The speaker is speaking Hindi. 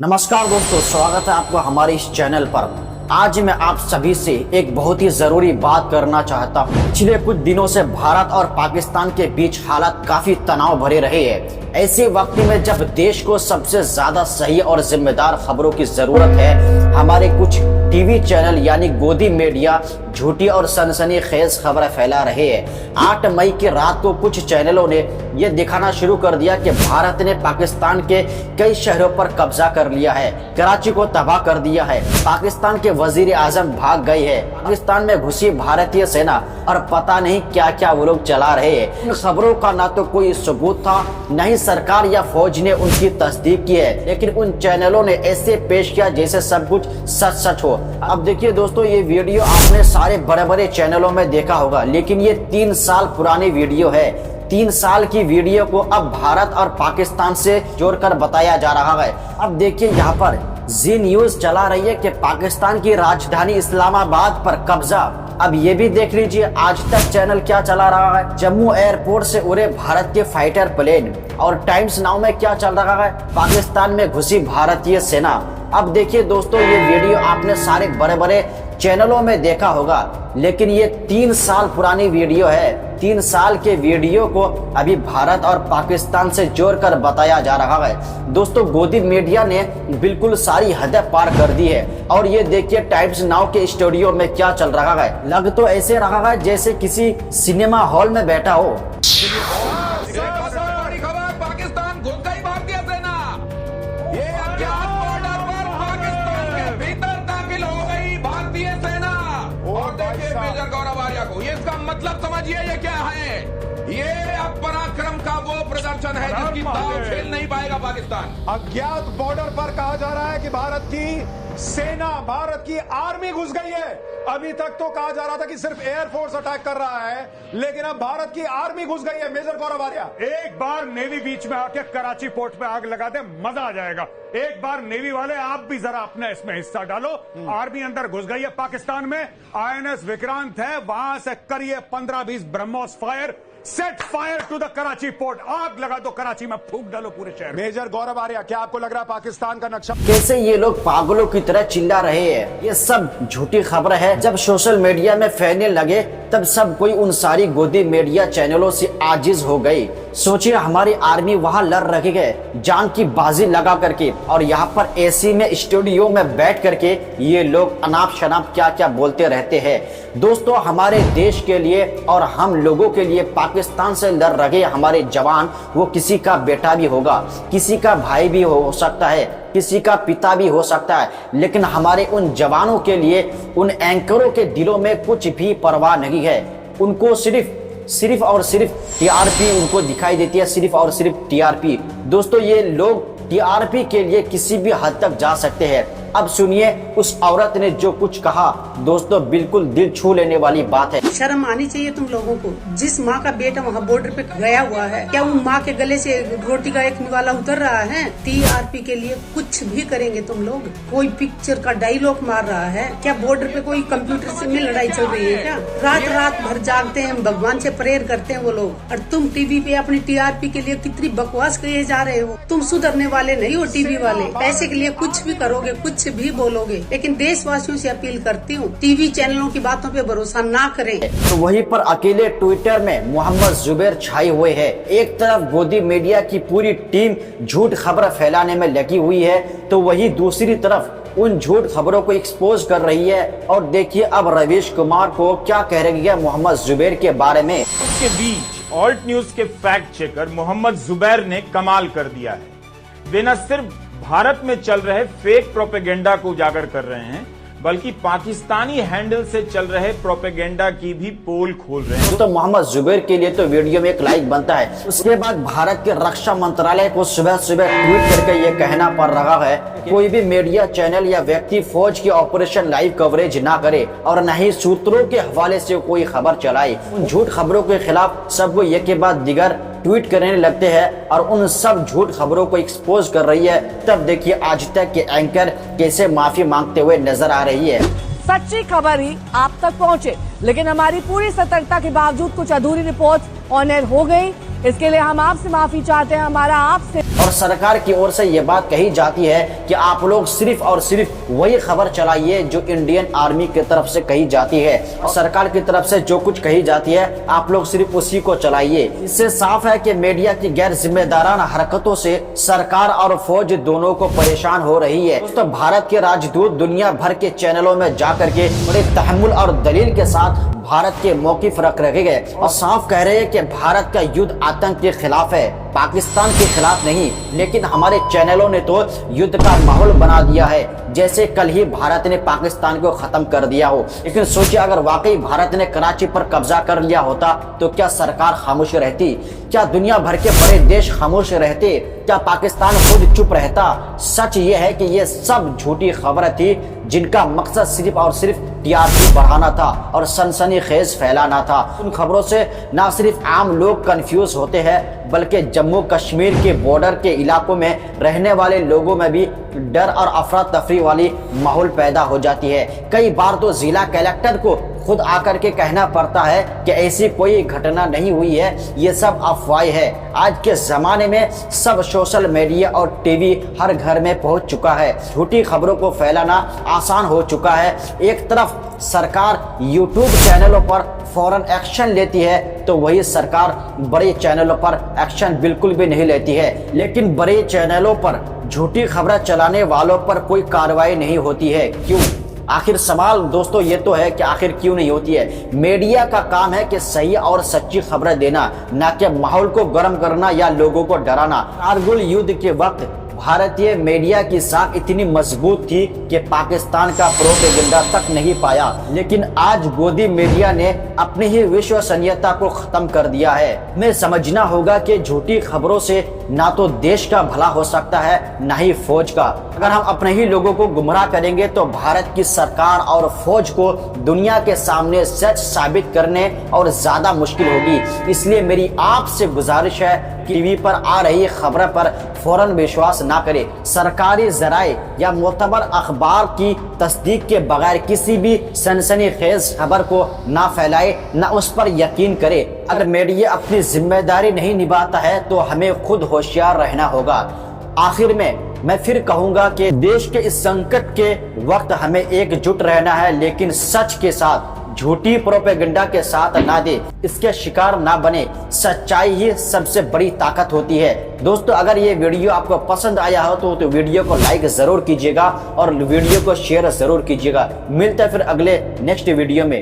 नमस्कार दोस्तों, स्वागत है आपका हमारे इस चैनल पर। आज मैं आप सभी से एक बहुत ही जरूरी बात करना चाहता हूँ। पिछले कुछ दिनों से भारत और पाकिस्तान के बीच हालात काफी तनाव भरे रहे हैं। ऐसे वक्त में जब देश को सबसे ज्यादा सही और जिम्मेदार खबरों की जरूरत है, हमारे कुछ टीवी चैनल यानी गोदी मीडिया झूठी और सनसनीखेज खबरें फैला रहे हैं। 8 मई की रात को कुछ चैनलों ने यह दिखाना शुरू कर दिया कि भारत ने पाकिस्तान के कई शहरों पर कब्जा कर लिया है, कराची को तबाह कर दिया है, पाकिस्तान के वजीर आजम भाग गए हैं, पाकिस्तान में घुसी भारतीय सेना और पता नहीं क्या क्या वो लोग चला रहे हैं। इन खबरों का ना तो कोई सबूत था, न ही सरकार या फौज ने उनकी तस्दीक की है, लेकिन उन चैनलों ने ऐसे पेश किया जैसे सब कुछ सच सच हो। अब देखिए दोस्तों, ये वीडियो आपने सारे बड़े बड़े चैनलों में देखा होगा, लेकिन ये 3 साल पुरानी वीडियो है। 3 साल की वीडियो को अब भारत और पाकिस्तान से जोड़कर बताया जा रहा है। अब देखिए यहाँ पर जी न्यूज चला रही है कि पाकिस्तान की राजधानी इस्लामाबाद पर कब्जा। अब ये भी देख लीजिए आज तक चैनल क्या चला रहा है, जम्मू एयरपोर्ट से उड़े भारत के फाइटर प्लेन। और टाइम्स नाउ में क्या चल रहा है, पाकिस्तान में घुसी भारतीय सेना। अब देखिए दोस्तों, ये वीडियो आपने सारे बड़े बड़े चैनलों में देखा होगा, लेकिन ये 3 साल पुरानी वीडियो है। 3 साल के वीडियो को अभी भारत और पाकिस्तान से जोड़कर बताया जा रहा है। दोस्तों, गोदी मीडिया ने बिल्कुल सारी हदें पार कर दी है। और ये देखिए टाइम्स नाउ के स्टूडियो में क्या चल रहा है। लग तो ऐसे रहा है जैसे किसी सिनेमा हॉल में बैठा हो। पाकिस्तान घुस गई भारतीय सेना। ये अज्ञात बॉर्डर पर पाकिस्तान के भीतर दाखिल हो गई भारतीय सेना। और देखिए मेजर गौरव आर्या को, ये इसका मतलब समझिए ये क्या है। ये अब पराक्रम का वो प्रदर्शन है जिसकी दाव खेल नहीं पाएगा पाकिस्तान। अज्ञात बॉर्डर पर कहा जा रहा है कि भारत की सेना, भारत की आर्मी घुस गई है। अभी तक तो कहा जा रहा था कि सिर्फ एयरफोर्स अटैक कर रहा है, लेकिन अब भारत की आर्मी घुस गई है। मेजर गौरव आर्या, एक बार नेवी बीच में आके कराची पोर्ट पे आग लगा दे, मजा आ जाएगा। एक बार नेवी वाले आप भी जरा अपना इसमें हिस्सा डालो। आर्मी अंदर घुस गई है पाकिस्तान में। INS विक्रांत है, वहां से करिए 15-20 BrahMos fire, set fire to the Karachi port. आग लगा दो कराची में, फूंक डालो पूरे शहर। मेजर गौरव आर्या, क्या आपको लग रहा है पाकिस्तान का नक्शा? कैसे ये लोग पागलों की तरह चिल्ला रहे हैं। ये सब झूठी खबर है। जब सोशल मीडिया में फैलने लगे तब सब कोई उन सारी गोदी मीडिया चैनलों से आजिज हो गई। सोचिए, हमारी आर्मी वहां लड़ रही है जान की बाजी लगा करके, और यहाँ पर एसी में स्टूडियो में बैठ करके ये लोग अनाप शनाप क्या क्या बोलते रहते हैं। दोस्तों, हमारे देश के लिए और हम लोगों के लिए पाकिस्तान से लड़ रहे हमारे जवान, वो किसी का बेटा भी होगा, किसी का भाई भी हो सकता है, किसी का पिता भी हो सकता है, लेकिन हमारे उन जवानों के लिए, उन एंकरों के दिलों में कुछ भी परवाह नहीं है। उनको सिर्फ और सिर्फ टीआरपी उनको दिखाई देती है, सिर्फ और सिर्फ टीआरपी। दोस्तों, ये लोग टीआरपी के लिए किसी भी हद तक जा सकते हैं। अब सुनिए उस औरत ने जो कुछ कहा। दोस्तों, बिल्कुल दिल छू लेने वाली बात है। शर्म आनी चाहिए तुम लोगों को। जिस माँ का बेटा वहाँ बॉर्डर पे गया हुआ है, क्या उन माँ के गले से रोटी का एक निवाला उतर रहा है? टीआरपी के लिए कुछ भी करेंगे तुम लोग। कोई पिक्चर का डायलॉग मार रहा है क्या? बॉर्डर पे कोई कंप्यूटर से में लड़ाई चल रही है क्या? रात रात भर जागते हैं, भगवान से प्रेयर करते हैं वो लोग, और तुम टीवी पे अपनी टीआरपी के लिए कितनी बकवास किए जा रहे हो। तुम सुधरने वाले नहीं हो। टीवी वाले पैसे के लिए कुछ भी करोगे, कुछ भी बोलोगे, लेकिन देशवासियों से अपील करती हूँ, टीवी चैनलों की बातों पे भरोसा ना करें। तो वहीं पर अकेले ट्विटर में मोहम्मद जुबैर छाए हुए हैं। एक तरफ गोदी मीडिया की पूरी टीम झूठ खबर फैलाने में लगी हुई है, तो वहीं दूसरी तरफ उन झूठ खबरों को एक्सपोज कर रही है। और देखिए अब रवीश कुमार को क्या कह रही है मोहम्मद जुबैर के बारे में। उसके बीच ऑल्ट न्यूज के फैक्ट चेकर मोहम्मद जुबैर ने कमाल कर दिया है। वे न सिर्फ भारत में चल रहे फेक प्रोपेगेंडा को उजागर कर रहे हैं, बल्कि पाकिस्तानी हैंडल से चल रहे प्रोपेगेंडा की भी पोल खोल रहे हैं। तो मोहम्मद जुबैर के लिए तो वीडियो में एक लाइक बनता है। उसके बाद भारत के रक्षा मंत्रालय को सुबह सुबह ट्वीट करके ये कहना पड़ रहा है कोई भी मीडिया चैनल या व्यक्ति फौज की ऑपरेशन लाइव कवरेज ना करे और न ही सूत्रों के हवाले से कोई खबर चलाए। उन झूठ खबरों के खिलाफ सब एक के बाद दिगर ट्वीट करने लगते हैं और उन सब झूठ खबरों को एक्सपोज कर रही है। तब देखिए आज तक के एंकर कैसे माफी मांगते हुए नजर आ रही है। सच्ची खबर ही आप तक पहुंचे, लेकिन हमारी पूरी सतर्कता के बावजूद कुछ अधूरी रिपोर्ट ऑन एयर हो गई। इसके लिए हम आपसे माफी चाहते हैं। हमारा आपसे और सरकार की ओर से यह बात कही जाती है कि आप लोग सिर्फ और सिर्फ वही खबर चलाइए जो इंडियन आर्मी की तरफ से कही जाती है, और सरकार की तरफ से जो कुछ कही जाती है आप लोग सिर्फ उसी को चलाइए। इससे साफ है कि मीडिया की गैर जिम्मेदाराना हरकतों से सरकार और फौज दोनों को परेशान हो रही है। दोस्तों, भारत के राजदूत दुनिया भर के चैनलों में जाकर के बड़े तहम्मुल और दलील के साथ भारत के मौकिफ रख रखे गए और साफ कह रहे हैं कि भारत का युद्ध आतंक के खिलाफ है, पाकिस्तान के खिलाफ नहीं। लेकिन हमारे चैनलों ने तो युद्ध का माहौल बना दिया है जैसे कल ही भारत ने पाकिस्तान को खत्म कर दिया हो। लेकिन सोचिए, अगर वाकई भारत ने कराची पर कब्जा कर लिया होता तो क्या सरकार खामोश रहती? क्या दुनिया भर के बड़े देश खामोश रहते? क्या पाकिस्तान खुद चुप रहता? सच ये है कि ये सब झूठी खबर थी जिनका मकसद सिर्फ और सिर्फ टीआरपी बढ़ाना था और सनसनीखेज फैलाना था। उन खबरों से न सिर्फ आम लोग कंफ्यूज होते हैं बल्कि जम्मू कश्मीर के बॉर्डर के इलाकों में रहने वाले लोगों में भी डर और अफरा तफरी वाली माहौल पैदा हो जाती है। कई बार तो जिला कलेक्टर को खुद आकर के कहना पड़ता है कि ऐसी कोई घटना नहीं हुई है, ये सब अफवाह है। आज के जमाने में सब सोशल मीडिया और टीवी हर घर में पहुंच चुका है। झूठी खबरों को फैलाना आसान हो चुका है। एक तरफ सरकार यूट्यूब चैनलों पर फौरन एक्शन लेती है तो वही सरकार बड़े चैनलों पर एक्शन बिल्कुल भी नहीं लेती है। लेकिन बड़े चैनलों पर झूठी खबरें चलाने वालों पर कोई कार्रवाई नहीं होती है। क्यों? आखिर सवाल दोस्तों ये तो है कि आखिर क्यों नहीं होती है? मीडिया का काम है कि सही और सच्ची खबरें देना, ना कि माहौल को गर्म करना या लोगों को डराना। कारगिल युद्ध के वक्त भारतीय मीडिया की साख इतनी मजबूत थी कि पाकिस्तान का प्रोपेगेंडा तक नहीं पाया। लेकिन आज गोदी मीडिया ने अपनी ही विश्वसनीयता को खत्म कर दिया है। हमें समझना होगा कि झूठी खबरों से ना तो देश का भला हो सकता है ना ही फौज का। अगर हम अपने ही लोगों को गुमराह करेंगे तो भारत की सरकार और फौज को दुनिया के सामने सच साबित करने और ज्यादा मुश्किल होगी। इसलिए मेरी आपसे गुजारिश है कि टीवी पर आ रही खबर पर फौरन विश्वास ना करें। सरकारी जराए या मोतबर अखबार की तस्दीक के बगैर किसी भी सनसनीखेज खबर को ना फैलाए, ना उस पर यकीन करे। अगर मीडिया अपनी जिम्मेदारी नहीं निभाता है तो हमें खुद होशियार रहना होगा। आखिर में मैं फिर कहूंगा कि देश के इस संकट के वक्त हमें एकजुट रहना है, लेकिन सच के साथ, झूठी प्रोपेगेंडा के साथ ना दे, इसके शिकार ना बने। सच्चाई ही सबसे बड़ी ताकत होती है। दोस्तों, अगर ये वीडियो आपको पसंद आया हो तो वीडियो को लाइक जरूर कीजिएगा और वीडियो को शेयर जरूर कीजिएगा। मिलते हैं फिर अगले नेक्स्ट वीडियो में।